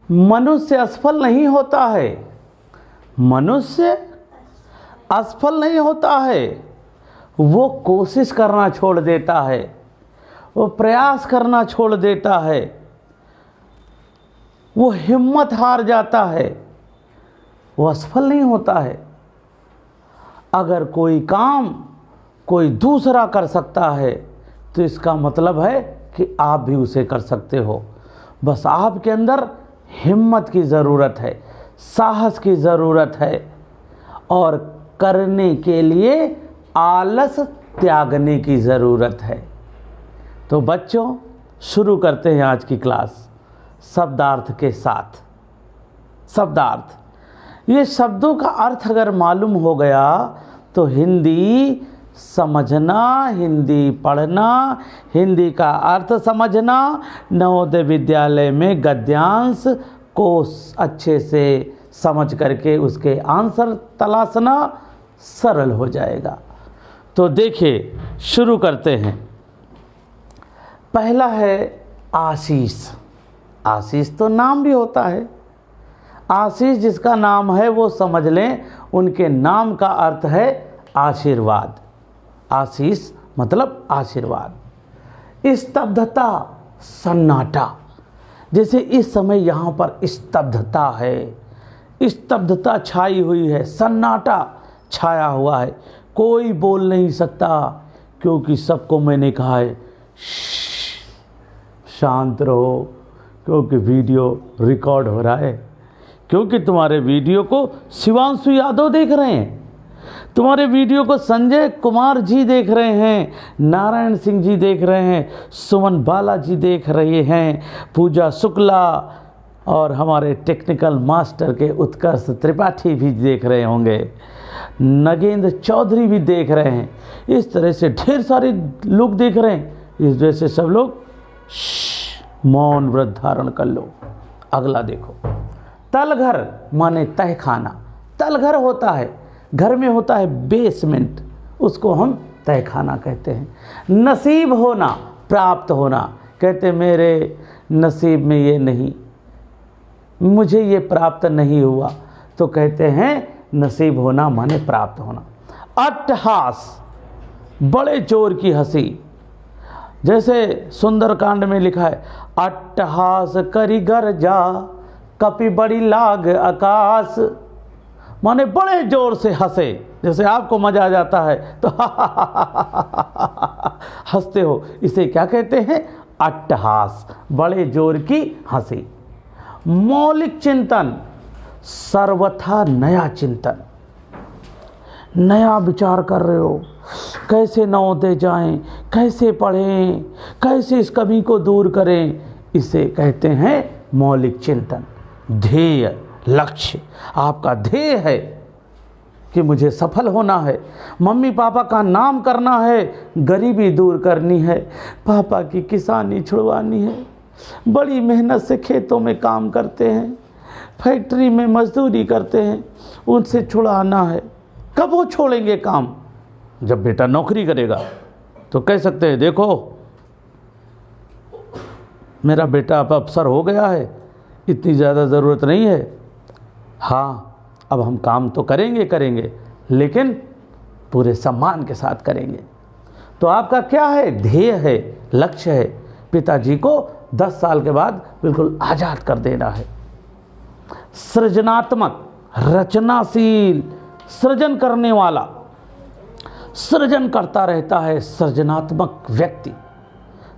मनुष्य असफल नहीं होता है, मनुष्य असफल नहीं होता है। वो कोशिश करना छोड़ देता है, वो प्रयास करना छोड़ देता है, वो हिम्मत हार जाता है, वो असफल नहीं होता है। अगर कोई काम कोई दूसरा कर सकता है तो इसका मतलब है कि आप भी उसे कर सकते हो। बस आपके अंदर हिम्मत की ज़रूरत है, साहस की ज़रूरत है और करने के लिए आलस त्यागने की ज़रूरत है। तो बच्चों, शुरू करते हैं आज की क्लास शब्दार्थ के साथ। शब्दार्थ, ये शब्दों का अर्थ अगर मालूम हो गया तो हिंदी समझना, हिंदी पढ़ना, हिंदी का अर्थ समझना, नवोदय विद्यालय में गद्यांश को अच्छे से समझ करके उसके आंसर तलाशना सरल हो जाएगा। तो देखिए, शुरू करते हैं। पहला है आशीष। आशीष तो नाम भी होता है। आशीष जिसका नाम है वो समझ लें, उनके नाम का अर्थ है आशीर्वाद। आशीष मतलब आशीर्वाद। स्तब्धता, सन्नाटा, जैसे इस समय यहाँ पर स्तब्धता है, स्तब्धता छाई हुई है, सन्नाटा छाया हुआ है, कोई बोल नहीं सकता, क्योंकि सबको मैंने कहा है शांत रहो, क्योंकि वीडियो रिकॉर्ड हो रहा है। क्योंकि तुम्हारे वीडियो को शिवांशु यादव देख रहे हैं, तुम्हारे वीडियो को संजय कुमार जी देख रहे हैं, नारायण सिंह जी देख रहे हैं, सुमन बालाजी देख रहे हैं, पूजा शुक्ला और हमारे टेक्निकल मास्टर के उत्कर्ष त्रिपाठी भी देख रहे होंगे, नगेंद्र चौधरी भी देख रहे हैं। इस तरह से ढेर सारे लोग देख रहे हैं। इस वजह से सब लोग मौन व्रत धारण कर लो। अगला देखो, तलघर माने तहखाना। तलघर होता है, घर में होता है बेसमेंट, उसको हम तहखाना कहते हैं। नसीब होना, प्राप्त होना, कहते मेरे नसीब में ये नहीं, मुझे ये प्राप्त नहीं हुआ, तो कहते हैं नसीब होना माने प्राप्त होना। अट्टहास, बड़े जोर की हंसी, जैसे सुंदरकांड में लिखा है अट्टहास करी गरजा कपि बड़ी लाग आकाश, माने बड़े जोर से हंसे। जैसे आपको मजा आ जाता है तो हंसते हो, इसे क्या कहते हैं? अट्टहास, बड़े जोर की हंसी। मौलिक चिंतन, सर्वथा नया चिंतन, नया विचार कर रहे हो, कैसे नवोदय जाएं, कैसे पढ़ें, कैसे इस कमी को दूर करें, इसे कहते हैं मौलिक चिंतन। ध्येय, लक्ष्य, आपका ध्येय है कि मुझे सफल होना है, मम्मी पापा का नाम करना है, गरीबी दूर करनी है, पापा की किसानी छुड़वानी है, बड़ी मेहनत से खेतों में काम करते हैं, फैक्ट्री में मजदूरी करते हैं, उनसे छुड़ाना है। कब वो छोड़ेंगे काम? जब बेटा नौकरी करेगा तो कह सकते हैं देखो मेरा बेटा अब अफसर हो गया है, इतनी ज़्यादा ज़रूरत नहीं है। हाँ, अब हम काम तो करेंगे, लेकिन पूरे सम्मान के साथ करेंगे। तो आपका क्या है? ध्येय है, लक्ष्य है, पिताजी को 10 साल के बाद बिल्कुल आज़ाद कर देना है। सृजनात्मक, रचनाशील, सृजन करने वाला, सृजन करता रहता है। सृजनात्मक व्यक्ति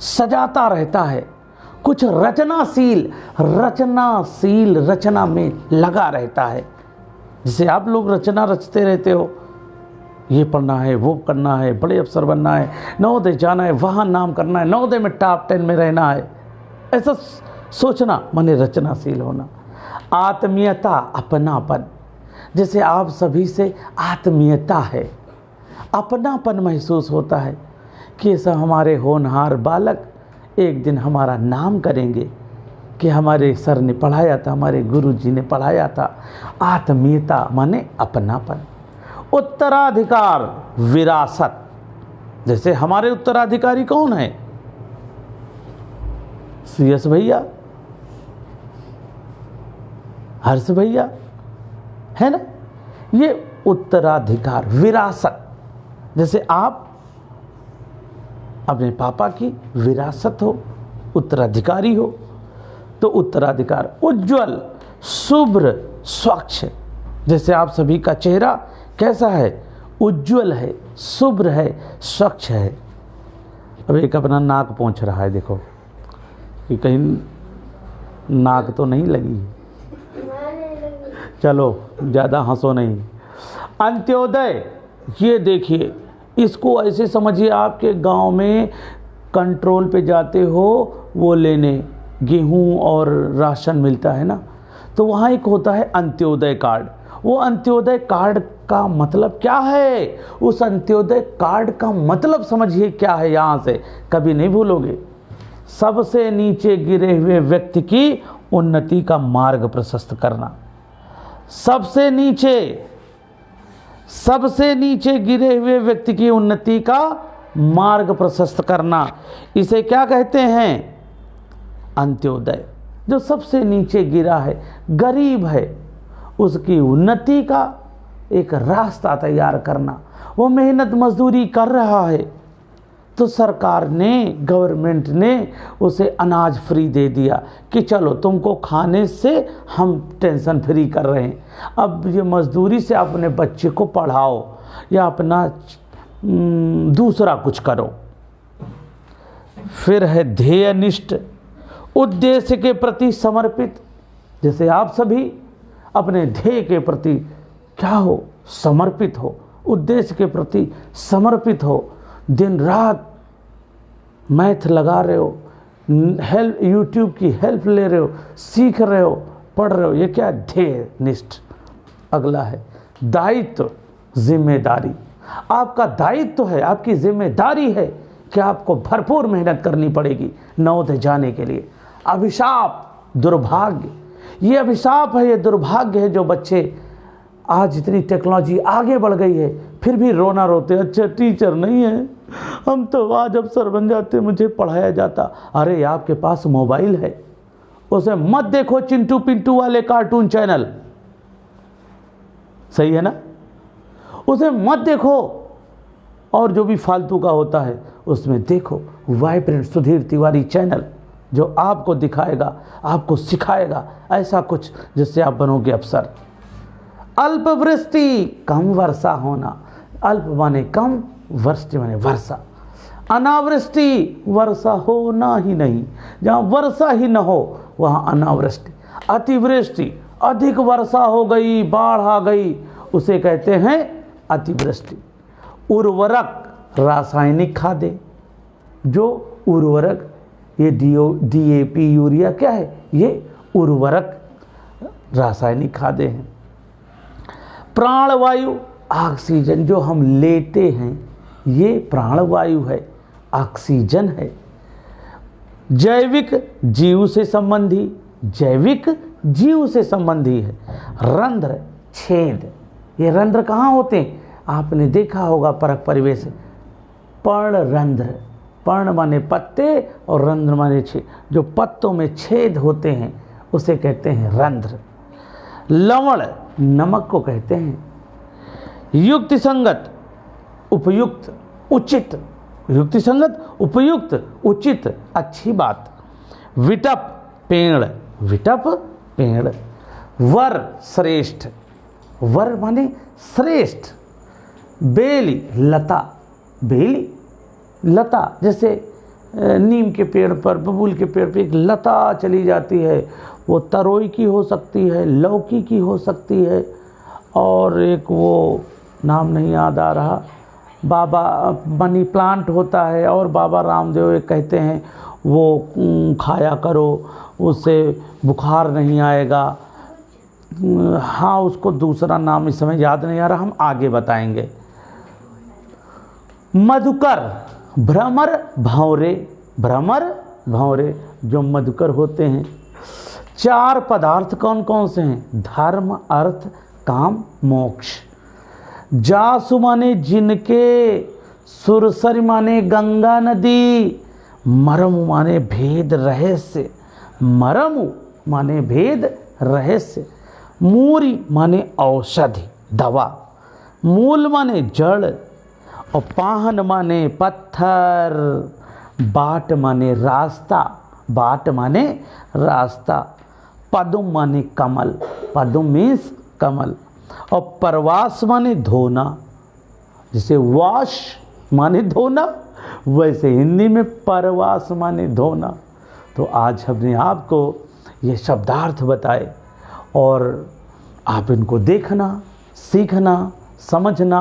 सजाता रहता है, कुछ रचनाशील, रचना में लगा रहता है। जैसे आप लोग रचना रचते रहते हो, ये पढ़ना है, वो करना है, बड़े अफसर बनना है, नवोदय जाना है, वहाँ नाम करना है, नवोदय में टॉप 10 में रहना है, ऐसा सोचना माने रचनाशील होना। आत्मीयता, अपनापन, जैसे आप सभी से आत्मीयता है, अपनापन महसूस होता है कि ऐसा हमारे होनहार बालक एक दिन हमारा नाम करेंगे कि हमारे सर ने पढ़ाया था, हमारे गुरुजी ने पढ़ाया था। आत्मीयता माने अपनापन। उत्तराधिकार, विरासत, जैसे हमारे उत्तराधिकारी कौन है? सुयश भैया, हर्ष भैया, है ना। ये उत्तराधिकार, विरासत, जैसे आप अपने पापा की विरासत हो, उत्तराधिकारी हो, तो उत्तराधिकार। उज्ज्वल, शुभ्र, स्वच्छ, जैसे आप सभी का चेहरा कैसा है, उज्ज्वल है, शुभ्र है, स्वच्छ है। अब एक अपना नाक पोंछ रहा है, देखो कि कहीं नाक तो नहीं लगी। चलो ज़्यादा हंसो नहीं। अंत्योदय, ये देखिए, इसको ऐसे समझिए, आपके गांव में कंट्रोल पे जाते हो वो लेने, गेहूं और राशन मिलता है ना, तो वहाँ एक होता है अंत्योदय कार्ड। वो अंत्योदय कार्ड का मतलब क्या है, उस अंत्योदय कार्ड का मतलब समझिए क्या है, यहाँ से कभी नहीं भूलोगे। सबसे नीचे गिरे हुए व्यक्ति की उन्नति का मार्ग प्रशस्त करना। सबसे नीचे गिरे हुए व्यक्ति की उन्नति का मार्ग प्रशस्त करना, इसे क्या कहते हैं, अंत्योदय। जो सबसे नीचे गिरा है, गरीब है, उसकी उन्नति का एक रास्ता तैयार करना। वो मेहनत मजदूरी कर रहा है, तो सरकार ने, गवर्नमेंट ने उसे अनाज फ्री दे दिया कि चलो तुमको खाने से हम टेंशन फ्री कर रहे हैं, अब ये मजदूरी से अपने बच्चे को पढ़ाओ या अपना दूसरा कुछ करो। फिर है ध्येयनिष्ठ, उद्देश्य के प्रति समर्पित, जैसे आप सभी अपने ध्येय के प्रति क्या हो, समर्पित हो, उद्देश्य के प्रति समर्पित हो, दिन रात मैथ लगा रहे हो, हेल्प, यूट्यूब की हेल्प ले रहे हो, सीख रहे हो, पढ़ रहे हो, ये क्या, ध्येय निष्ठ। अगला है दायित्व, जिम्मेदारी। आपका दायित्व है, आपकी जिम्मेदारी है कि आपको भरपूर मेहनत करनी पड़ेगी नवोदय जाने के लिए। अभिशाप, दुर्भाग्य, ये अभिशाप है, ये दुर्भाग्य है जो बच्चे, आज इतनी टेक्नोलॉजी आगे बढ़ गई है फिर भी रोना रोते, अच्छा टीचर नहीं है, हम तो आज अफसर बन जाते, मुझे पढ़ाया जाता। अरे आपके पास मोबाइल है, उसे मत देखो चिंटू पिंटू वाले कार्टून चैनल, सही है ना, उसे मत देखो, और जो भी फालतू का होता है उसमें देखो वाइब्रेंट सुधीर तिवारी चैनल, जो आपको दिखाएगा, आपको सिखाएगा ऐसा कुछ जिससे आप बनोगे अफसर। अल्पवृष्टि, कम वर्षा होना, अल्प माने कम, वृष्टि माने वर्षा। अनावृष्टि, वर्षा होना ही नहीं, जहाँ वर्षा ही न हो वहाँ अनावृष्टि। अतिवृष्टि, अधिक वर्षा हो गई, बाढ़ आ गई, उसे कहते हैं अतिवृष्टि। उर्वरक, रासायनिक खादें, जो उर्वरक, ये DAP यूरिया क्या है, ये उर्वरक रासायनिक खादें हैं। प्राणवायु, ऑक्सीजन जो हम लेते हैं, ये प्राणवायु है, ऑक्सीजन है। जैविक, जीव से संबंधी, जैविक जीव से संबंधी है। रंध्र, छेद, ये रंध्र कहाँ होते हैं, आपने देखा होगा परख परिवेश, पर्णरंध्र, पर्ण माने पत्ते और रंध्र माने छेद, जो पत्तों में छेद होते हैं उसे कहते हैं रंध्र। लवण, नमक को कहते हैं। युक्ति संगत, उपयुक्त, उचित, युक्ति संगत, उपयुक्त, उचित, अच्छी बात। विटप, पेड़, विटप, पेड़। वर, श्रेष्ठ, वर माने श्रेष्ठ। बेली, लता, बेली, लता, जैसे नीम के पेड़ पर, बबूल के पेड़ पर एक लता चली जाती है, वो तरोई की हो सकती है, लौकी की हो सकती है, और एक वो नाम नहीं याद आ रहा, बाबा मनी प्लांट होता है, और बाबा रामदेव एक कहते हैं वो खाया करो, उससे बुखार नहीं आएगा। हाँ, उसको दूसरा नाम इस समय याद नहीं आ रहा, हम आगे बताएंगे। मधुकर, भ्रमर, भंवरे, भ्रमर, भंवरे जो मधुकर होते हैं। चार पदार्थ कौन कौन से हैं, धर्म, अर्थ, काम, मोक्ष। जासु माने जिनके, सुरसरी माने गंगा नदी, मरमु माने भेद रहस्य, मरमु माने भेद रहस्य। मूरी माने औषधि, दवा, मूल माने जड़, और पाहन माने पत्थर, बाट माने रास्ता, बाट माने रास्ता, पदुम माने कमल, पदुम मीन्स कमल, और परवास माने धोना। जैसे वाश माने धोना, वैसे हिंदी में परवास माने धोना। तो आज हमने आपको ये शब्दार्थ बताए और आप इनको देखना, सीखना, समझना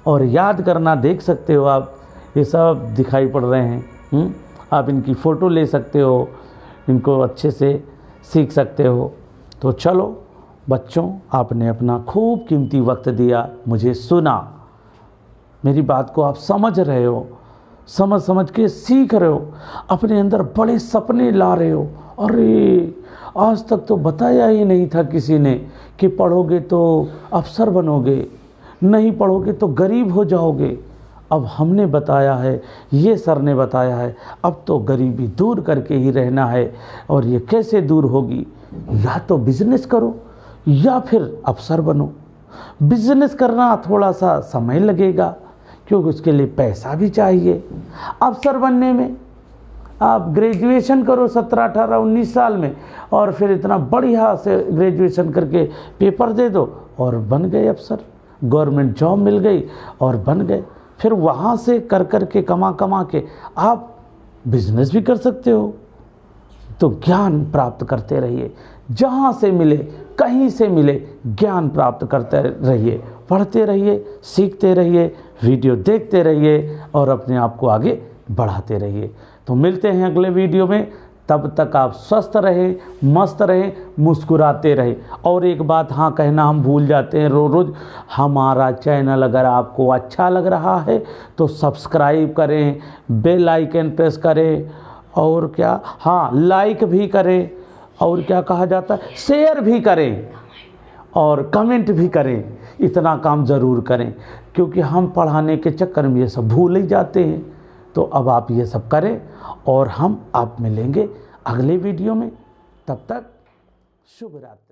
और याद करना। देख सकते हो आप, ये सब दिखाई पड़ रहे हैं। आप इनकी फ़ोटो ले सकते हो, इनको अच्छे से सीख सकते हो। तो चलो बच्चों, आपने अपना खूब कीमती वक्त दिया, मुझे सुना, मेरी बात को आप समझ रहे हो, समझ के सीख रहे हो, अपने अंदर बड़े सपने ला रहे हो। अरे आज तक तो बताया ही नहीं था किसी ने कि पढ़ोगे तो अफसर बनोगे, नहीं पढ़ोगे तो गरीब हो जाओगे। अब हमने बताया है, ये सर ने बताया है, अब तो गरीबी दूर करके ही रहना है। और ये कैसे दूर होगी? या तो बिजनेस करो या फिर अफसर बनो। बिजनेस करना थोड़ा सा समय लगेगा क्योंकि उसके लिए पैसा भी चाहिए। अफसर बनने में आप ग्रेजुएशन करो 17, 18, 19 साल में, और फिर इतना बढ़िया से ग्रेजुएशन करके पेपर दे दो और बन गए अफसर, गवर्नमेंट जॉब मिल गई और बन गए। फिर वहाँ से कर के कमा के आप बिजनेस भी कर सकते हो। तो ज्ञान प्राप्त करते रहिए, जहाँ से मिले, कहीं से मिले, ज्ञान प्राप्त करते रहिए, पढ़ते रहिए, सीखते रहिए, वीडियो देखते रहिए और अपने आप को आगे बढ़ाते रहिए। तो मिलते हैं अगले वीडियो में, तब तक आप स्वस्थ रहें, मस्त रहें, मुस्कुराते रहें। और एक बात हाँ कहना हम भूल जाते हैं रोज़, हमारा चैनल अगर आपको अच्छा लग रहा है तो सब्सक्राइब करें, बेल आइकन प्रेस करें, और क्या, हाँ लाइक भी करें, और क्या कहा जाता है, शेयर भी करें और कमेंट भी करें। इतना काम ज़रूर करें क्योंकि हम पढ़ाने के चक्कर में ये सब भूल ही जाते हैं। तो अब आप ये सब करें और हम आप मिलेंगे अगले वीडियो में। तब तक शुभ रात्रि।